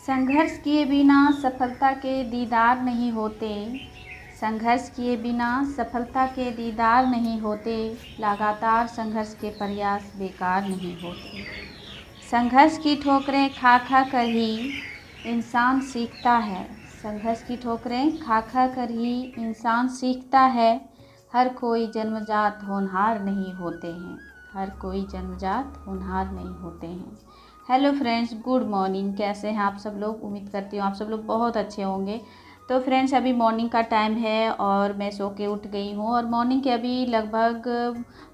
संघर्ष किए बिना सफलता के दीदार नहीं होते। संघर्ष किए बिना सफलता के दीदार नहीं होते। लगातार संघर्ष के प्रयास बेकार नहीं होते। संघर्ष की ठोकरें खा खा कर ही इंसान सीखता है। संघर्ष की ठोकरें खा खा कर ही इंसान सीखता है। हर कोई जन्मजात होनहार नहीं होते हैं। हर कोई जन्मजात होनहार नहीं होते हैं। Hello friends, good morning. कैसे हैं आप सब लोग? उम्मीद करती हूँ आप सब लोग बहुत अच्छे होंगे। तो फ्रेंड्स, अभी मॉर्निंग का टाइम है और मैं सो के उठ गई हूँ और मॉर्निंग के अभी लगभग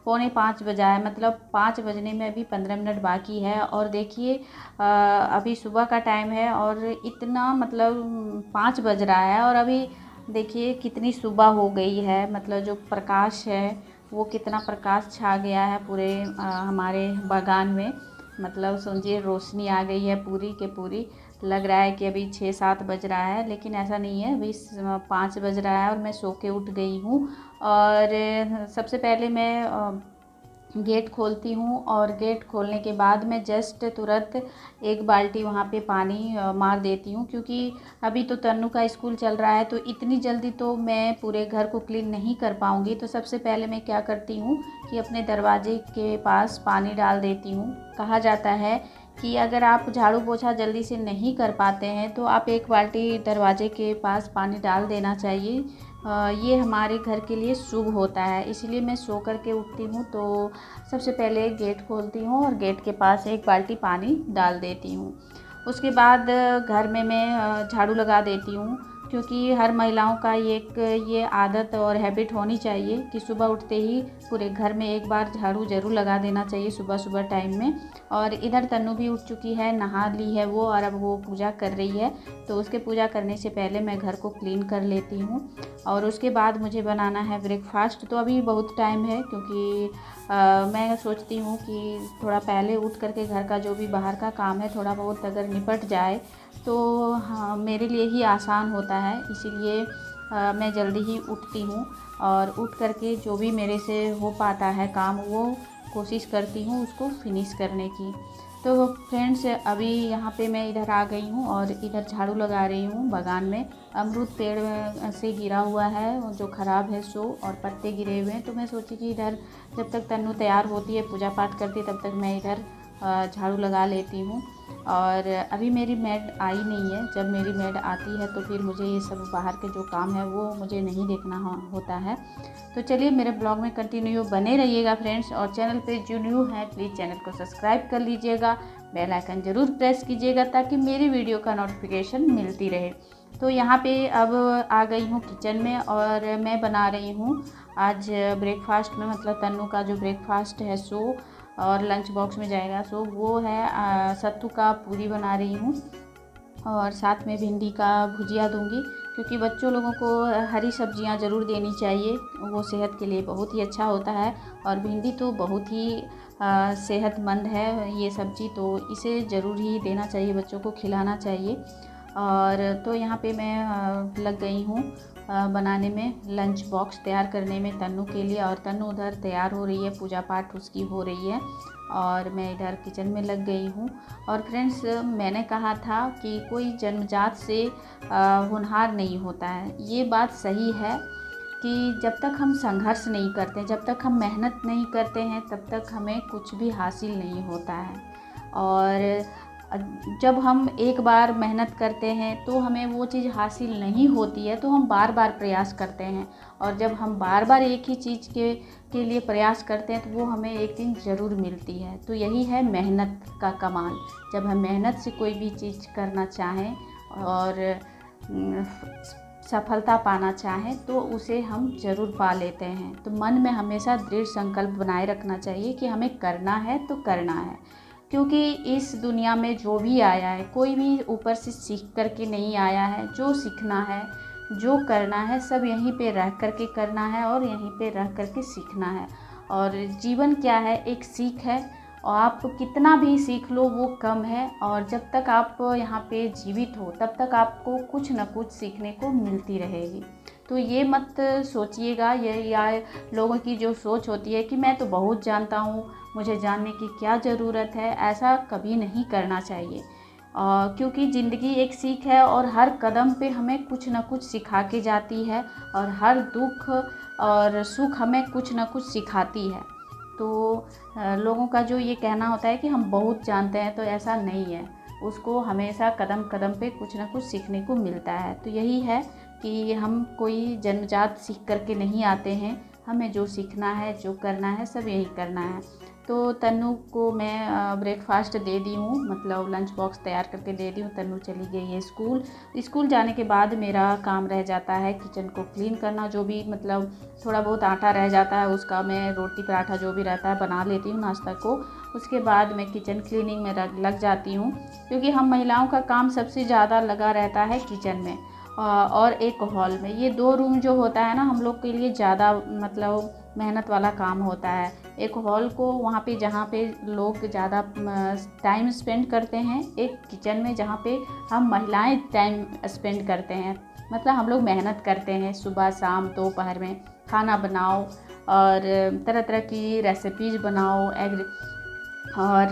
4:45 बजा है। मतलब 5 बजने में अभी 15 मिनट बाकी है। और देखिए अभी सुबह का टाइम है और इतना मतलब 5 बज रहा है और अभी देखिए कितनी सुबह हो गई है। मतलब जो प्रकाश है वो कितना प्रकाश छा गया है पूरे हमारे बागान में। मतलब समझिए रोशनी आ गई है पूरी के पूरी। लग रहा है कि अभी 6-7 बज रहा है, लेकिन ऐसा नहीं है। अभी 5 बज रहा है और मैं सो के उठ गई हूँ। और सबसे पहले मैं गेट खोलती हूँ और गेट खोलने के बाद मैं जस्ट तुरंत एक बाल्टी वहाँ पे पानी मार देती हूँ, क्योंकि अभी तो तन्नू का स्कूल चल रहा है तो इतनी जल्दी तो मैं पूरे घर को क्लीन नहीं कर पाऊँगी। तो सबसे पहले मैं क्या करती हूँ कि अपने दरवाजे के पास पानी डाल देती हूँ। कहा जाता है कि अगर आप झाड़ू पोछा जल्दी से नहीं कर पाते हैं तो आप एक बाल्टी दरवाजे के पास पानी डाल देना चाहिए। ये हमारे घर के लिए शुभ होता है। इसलिए मैं सो कर के उठती हूँ तो सबसे पहले गेट खोलती हूँ और गेट के पास एक बाल्टी पानी डाल देती हूँ। उसके बाद घर में मैं झाड़ू लगा देती हूँ, क्योंकि हर महिलाओं का ये आदत और हैबिट होनी चाहिए कि सुबह उठते ही पूरे घर में एक बार झाड़ू ज़रूर लगा देना चाहिए सुबह सुबह टाइम में। और इधर तन्नू भी उठ चुकी है, नहा ली है वो और अब वो पूजा कर रही है। तो उसके पूजा करने से पहले मैं घर को क्लीन कर लेती हूँ और उसके बाद मुझे बनाना है ब्रेकफास्ट। तो अभी बहुत टाइम है, क्योंकि मैं सोचती हूँ कि थोड़ा पहले उठ करके घर का जो भी बाहर का काम है थोड़ा बहुत अगर निपट जाए तो हाँ मेरे लिए ही आसान होता है। इसीलिए मैं जल्दी ही उठती हूँ और उठ करके जो भी मेरे से हो पाता है काम वो कोशिश करती हूँ उसको फिनिश करने की। तो फ्रेंड्स, अभी यहाँ पे मैं इधर आ गई हूँ और इधर झाड़ू लगा रही हूँ बागान में। अमरूद पेड़ से गिरा हुआ है जो ख़राब है सो, और पत्ते गिरे हुए हैं। तो मैं सोची कि इधर जब तक तन्नू तैयार होती है पूजा पाठ करती है तब तक मैं इधर झाड़ू लगा लेती हूँ। और अभी मेरी मेड आई नहीं है। जब मेरी मेड आती है तो फिर मुझे ये सब बाहर के जो काम है वो मुझे नहीं देखना होता है। तो चलिए मेरे ब्लॉग में कंटिन्यू बने रहिएगा फ्रेंड्स। और चैनल पे जो न्यू है प्लीज़ चैनल को सब्सक्राइब कर लीजिएगा, बेल आइकन ज़रूर प्रेस कीजिएगा ताकि मेरी वीडियो का नोटिफिकेशन मिलती रहे। तो यहाँ पे अब आ गई हूँ किचन में और मैं बना रही हूँ आज ब्रेकफास्ट में, मतलब तन्नू का जो ब्रेकफास्ट है सो और लंच बॉक्स में जाएगा सो वो है सत्तू का पूरी बना रही हूँ और साथ में भिंडी का भुजिया दूंगी, क्योंकि बच्चों लोगों को हरी सब्जियां ज़रूर देनी चाहिए। वो सेहत के लिए बहुत ही अच्छा होता है और भिंडी तो बहुत ही सेहतमंद है ये सब्ज़ी, तो इसे ज़रूर ही देना चाहिए, बच्चों को खिलाना चाहिए। और तो यहाँ पे मैं लग गई हूँ बनाने में, लंच बॉक्स तैयार करने में तन्नू के लिए। और तन्नू उधर तैयार हो रही है, पूजा पाठ उसकी हो रही है और मैं इधर किचन में लग गई हूँ। और फ्रेंड्स, मैंने कहा था कि कोई जन्मजात से होनहार नहीं होता है। ये बात सही है कि जब तक हम संघर्ष नहीं करते, जब तक हम मेहनत नहीं करते हैं तब तक हमें कुछ भी हासिल नहीं होता है। और जब हम एक बार मेहनत करते हैं तो हमें वो चीज़ हासिल नहीं होती है तो हम बार बार प्रयास करते हैं। और जब हम बार बार एक ही चीज़ के लिए प्रयास करते हैं तो वो हमें एक दिन ज़रूर मिलती है। तो यही है मेहनत का कमाल। जब हम मेहनत से कोई भी चीज़ करना चाहें और सफलता पाना चाहें तो उसे हम ज़रूर पा लेते हैं। तो मन में हमेशा दृढ़ संकल्प बनाए रखना चाहिए कि हमें करना है तो करना है, क्योंकि इस दुनिया में जो भी आया है कोई भी ऊपर से सीख कर के नहीं आया है। जो सीखना है, जो करना है, सब यहीं पे रह कर के करना है और यहीं पे रह कर के सीखना है। और जीवन क्या है, एक सीख है और आप कितना भी सीख लो वो कम है। और जब तक आप यहाँ पे जीवित हो तब तक आपको कुछ न कुछ सीखने को मिलती रहेगी। तो ये मत सोचिएगा, ये या लोगों की जो सोच होती है कि मैं तो बहुत जानता हूँ, मुझे जानने की क्या ज़रूरत है, ऐसा कभी नहीं करना चाहिए। क्योंकि ज़िंदगी एक सीख है और हर कदम पे हमें कुछ ना कुछ सिखा के जाती है, और हर दुख और सुख हमें कुछ ना कुछ सिखाती है। तो लोगों का जो ये कहना होता है कि हम बहुत जानते हैं, तो ऐसा नहीं है। उसको हमेशा कदम कदम पे कुछ ना कुछ सीखने को मिलता है। तो यही है कि हम कोई जन्मजात सीख करके नहीं आते हैं, हमें जो सीखना है, जो करना है, सब यही करना है। तो तन्नू को मैं ब्रेकफास्ट दे दी हूँ, मतलब लंच बॉक्स तैयार करके दे दी हूँ। तन्नू चली गई है स्कूल। स्कूल जाने के बाद मेरा काम रह जाता है किचन को क्लीन करना। जो भी मतलब थोड़ा बहुत आटा रह जाता है उसका मैं रोटी पराठा जो भी रहता है बना लेती हूँ नाश्ता को। उसके बाद मैं किचन क्लीनिंग में लग जाती हूँ, क्योंकि हम महिलाओं का काम सबसे ज़्यादा लगा रहता है किचन में और एक हॉल में। ये 2 रूम जो होता है ना, हम लोग के लिए ज़्यादा मतलब मेहनत वाला काम होता है। एक हॉल को वहाँ पे जहाँ पे लोग ज़्यादा टाइम स्पेंड करते हैं, एक किचन में जहाँ पे हम महिलाएं टाइम स्पेंड करते हैं। मतलब हम लोग मेहनत करते हैं, सुबह शाम दोपहर में खाना बनाओ और तरह तरह की रेसिपीज़ बनाओ, और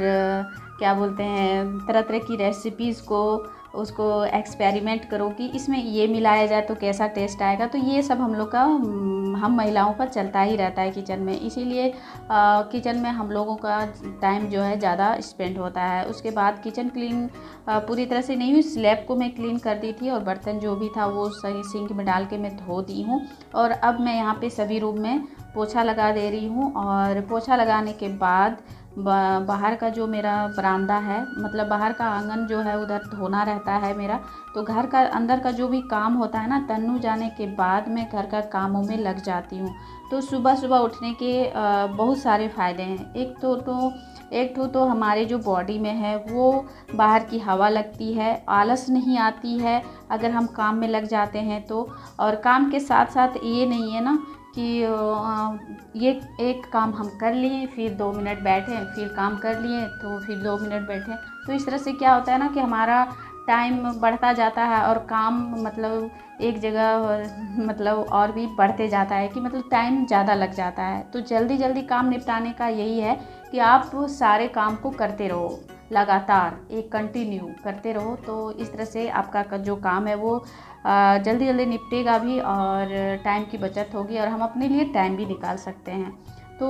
क्या बोलते हैं, तरह तरह की रेसिपीज़ को उसको एक्सपेरिमेंट करो कि इसमें ये मिलाया जाए तो कैसा टेस्ट आएगा। तो ये सब हम लोग का हम महिलाओं का चलता ही रहता है किचन में। इसीलिए किचन में हम लोगों का टाइम जो है ज़्यादा स्पेंड होता है। उसके बाद किचन क्लीन पूरी तरह से नहीं हुई, स्लैब को मैं क्लीन कर दी थी और बर्तन जो भी था वो सही सिंक में डाल के मैं धो दी हूँ। और अब मैं यहाँ पे सभी रूम में पोछा लगा दे रही हूँ। और पोछा लगाने के बाद बाहर का जो मेरा बरामदा है, मतलब बाहर का आंगन जो है उधर धोना रहता है मेरा। तो घर का अंदर का जो भी काम होता है ना, तन्नू जाने के बाद मैं घर का कामों में लग जाती हूँ। तो सुबह सुबह उठने के बहुत सारे फ़ायदे हैं। एक तो हमारे जो बॉडी में है वो बाहर की हवा लगती है, आलस नहीं आती है अगर हम काम में लग जाते हैं तो। और काम के साथ साथ ये नहीं है ना कि ये एक काम हम कर लिए फिर 2 मिनट बैठे, फिर काम कर लिए तो फिर 2 मिनट बैठे। तो इस तरह से क्या होता है ना कि हमारा टाइम बढ़ता जाता है और काम मतलब एक जगह मतलब और भी बढ़ते जाता है कि मतलब टाइम ज़्यादा लग जाता है। तो जल्दी जल्दी काम निपटाने का यही है कि आप सारे काम को करते रहो, लगातार एक कंटिन्यू करते रहो। तो इस तरह से आपका जो काम है वो जल्दी जल्दी निपटेगा भी और टाइम की बचत होगी और हम अपने लिए टाइम भी निकाल सकते हैं। तो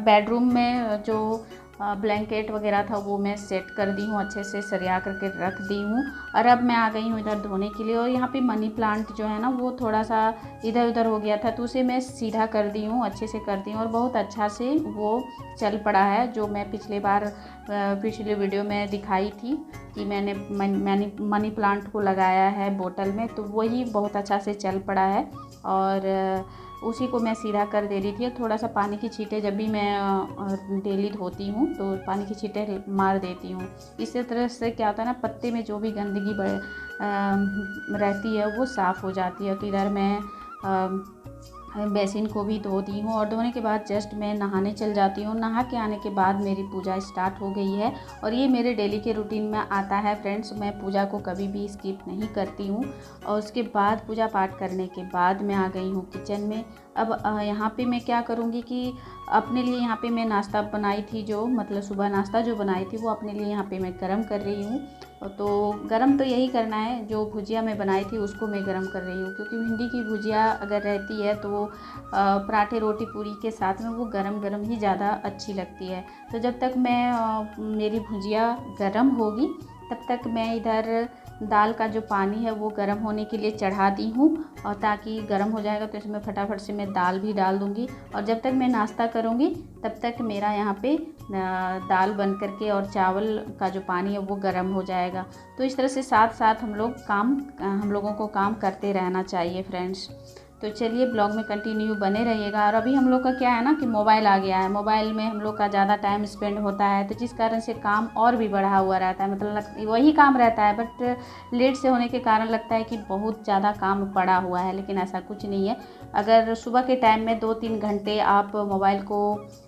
बेडरूम में जो ब्लैंकेट वगैरह था वो मैं सेट कर दी हूँ, अच्छे से सरिया करके रख दी हूँ। और अब मैं आ गई हूँ इधर धोने के लिए। और यहाँ पे मनी प्लांट जो है ना वो थोड़ा सा इधर उधर हो गया था, तो उसे मैं सीधा कर दी हूँ, अच्छे से कर दी हूँ और बहुत अच्छा से वो चल पड़ा है। जो मैं पिछले वीडियो में दिखाई थी कि मैंने मनी प्लांट को लगाया है बोतल में, तो वही बहुत अच्छा से चल पड़ा है। और उसी को मैं सीधा कर दे रही थी। थोड़ा सा पानी की छींटे जब भी मैं डेली धोती हूँ तो पानी की छींटे मार देती हूँ। इसी तरह से क्या होता है ना, पत्ते में जो भी गंदगी रहती है वो साफ़ हो जाती है। तो इधर मैं बेसिन को भी धो दी हूँ और धोने के बाद जस्ट मैं नहाने चल जाती हूँ। नहा के आने के बाद मेरी पूजा स्टार्ट हो गई है और ये मेरे डेली के रूटीन में आता है फ्रेंड्स। मैं पूजा को कभी भी स्किप नहीं करती हूँ। और उसके बाद पूजा पाठ करने के बाद मैं आ गई हूँ किचन में। अब यहाँ पे मैं क्या करूँगी कि अपने लिए यहाँ पे मैं नाश्ता बनाई थी, जो मतलब सुबह नाश्ता जो बनाई थी वो अपने लिए यहाँ पे मैं गरम कर रही हूँ। तो गरम तो यही करना है, जो भुजिया मैं बनाई थी उसको मैं गरम कर रही हूँ, क्योंकि भिंडी की भुजिया अगर रहती है तो वो पराठे रोटी पूरी के साथ में वो गरम गरम ही ज़्यादा अच्छी लगती है। तो जब तक मेरी भुजिया गरम होगी तब तक मैं इधर दाल का जो पानी है वो गर्म होने के लिए चढ़ा दी हूँ, और ताकि गर्म हो जाएगा तो इसमें फटाफट से मैं दाल भी डाल दूँगी। और जब तक मैं नाश्ता करूँगी तब तक मेरा यहाँ पे दाल बन करके और चावल का जो पानी है वो गर्म हो जाएगा। तो इस तरह से साथ साथ हम लोगों को काम करते रहना चाहिए फ्रेंड्स। तो चलिए ब्लॉग में कंटिन्यू बने रहिएगा। और अभी हम लोग का क्या है ना कि मोबाइल आ गया है, मोबाइल में हम लोग का ज़्यादा टाइम स्पेंड होता है, तो जिस कारण से काम और भी बढ़ा हुआ रहता है। मतलब वही काम रहता है बट लेट से होने के कारण लगता है कि बहुत ज़्यादा काम पड़ा हुआ है, लेकिन ऐसा कुछ नहीं है। अगर सुबह के टाइम में 2-3 घंटे आप मोबाइल को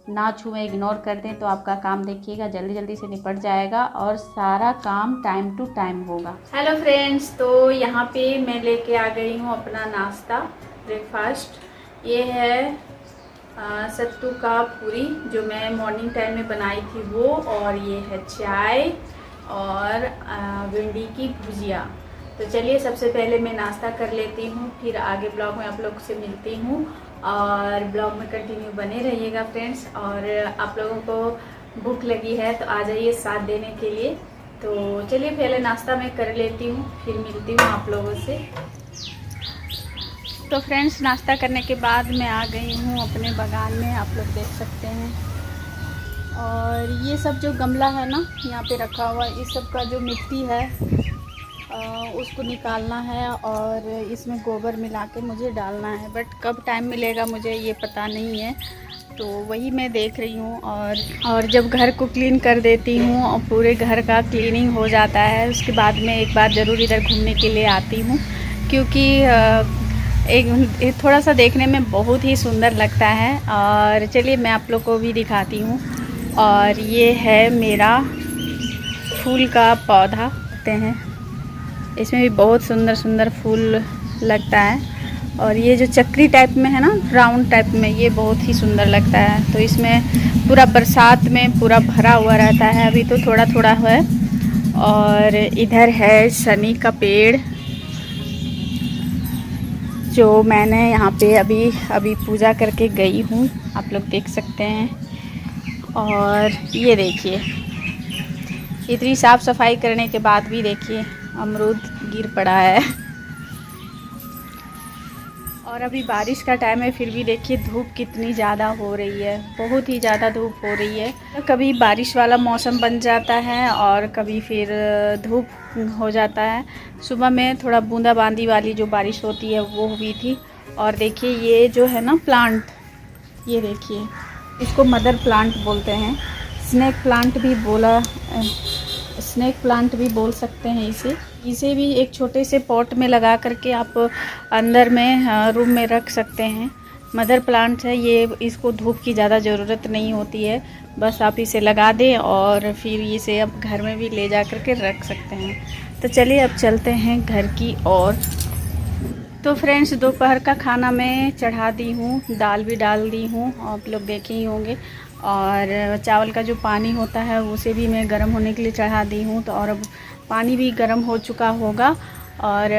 ना छुएं, इग्नोर कर दें, तो आपका काम देखिएगा जल्दी जल्दी से निपट जाएगा और सारा काम टाइम टू टाइम होगा। हेलो फ्रेंड्स, तो यहाँ पे मैं लेके आ गई हूँ अपना नाश्ता, ब्रेकफास्ट। ये है सत्तू का पूरी जो मैं मॉर्निंग टाइम में बनाई थी वो, और ये है चाय, और भिंडी की भुजिया। तो चलिए सबसे पहले मैं नाश्ता कर लेती हूँ, फिर आगे ब्लॉग में आप लोग से मिलती हूँ और ब्लॉग में कंटिन्यू बने रहिएगा फ्रेंड्स। और आप लोगों को भूख लगी है तो आ जाइए साथ देने के लिए। तो चलिए पहले नाश्ता मैं कर लेती हूँ, फिर मिलती हूँ आप लोगों से। तो फ्रेंड्स नाश्ता करने के बाद मैं आ गई हूँ अपने बागान में, आप लोग देख सकते हैं। और ये सब जो गमला है ना यहाँ पे रखा हुआ, इस सब का जो मिट्टी है उसको निकालना है और इसमें गोबर मिला के मुझे डालना है, बट कब टाइम मिलेगा मुझे ये पता नहीं है। तो वही मैं देख रही हूँ। और जब घर को क्लीन कर देती हूँ और पूरे घर का क्लीनिंग हो जाता है, उसके बाद मैं एक बार ज़रूर इधर घूमने के लिए आती हूँ, क्योंकि एक थोड़ा सा देखने में बहुत ही सुंदर लगता है। और चलिए मैं आप लोग को भी दिखाती हूँ। और ये है मेरा फूल का पौधा कहते हैं, इसमें भी बहुत सुंदर सुंदर फूल लगता है। और ये जो चक्री टाइप में है ना, राउंड टाइप में, ये बहुत ही सुंदर लगता है। तो इसमें पूरा बरसात में पूरा भरा हुआ रहता है, अभी तो थोड़ा थोड़ा है। और इधर है शनी का पेड़, जो मैंने यहाँ पे अभी पूजा करके गई हूँ, आप लोग देख सकते हैं। और ये देखिए इतनी साफ़ सफाई करने के बाद भी देखिए अमरूद गिर पड़ा है। और अभी बारिश का टाइम है, फिर भी देखिए धूप कितनी ज़्यादा हो रही है, बहुत ही ज़्यादा धूप हो रही है। कभी बारिश वाला मौसम बन जाता है और कभी फिर धूप हो जाता है। सुबह में थोड़ा बूंदाबांदी वाली जो बारिश होती है वो हुई थी। और देखिए ये जो है ना प्लांट, ये देखिए इसको मदर प्लांट बोलते हैं, स्नेक प्लांट भी बोल सकते हैं इसे भी एक छोटे से पॉट में लगा करके आप अंदर में रूम में रख सकते हैं। मदर प्लांट है ये, इसको धूप की ज़्यादा ज़रूरत नहीं होती है, बस आप इसे लगा दें और फिर इसे आप घर में भी ले जा करके रख सकते हैं। तो चलिए अब चलते हैं घर की ओर। तो फ्रेंड्स दोपहर का खाना मैं चढ़ा दी हूँ, दाल भी डाल दी हूँ, आप लोग देखे ही होंगे। और चावल का जो पानी होता है उसे भी मैं गर्म होने के लिए चढ़ा दी हूँ। तो और अब पानी भी गर्म हो चुका होगा और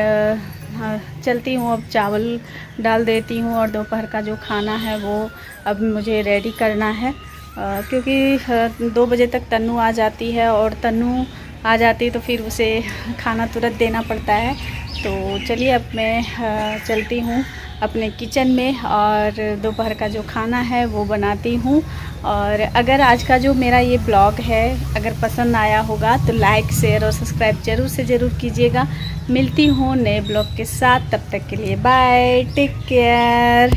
चलती हूँ, अब चावल डाल देती हूँ। और दोपहर का जो खाना है वो अब मुझे रेडी करना है, क्योंकि 2 बजे तक तन्नू आ जाती है, और तन्नू आ जाती तो फिर उसे खाना तुरंत देना पड़ता है। तो चलिए अब मैं चलती हूँ अपने किचन में और दोपहर का जो खाना है वो बनाती हूँ। और अगर आज का जो मेरा ये ब्लॉग है अगर पसंद आया होगा तो लाइक शेयर और सब्सक्राइब ज़रूर कीजिएगा। मिलती हूँ नए ब्लॉग के साथ, तब तक के लिए बाय, टेक केयर।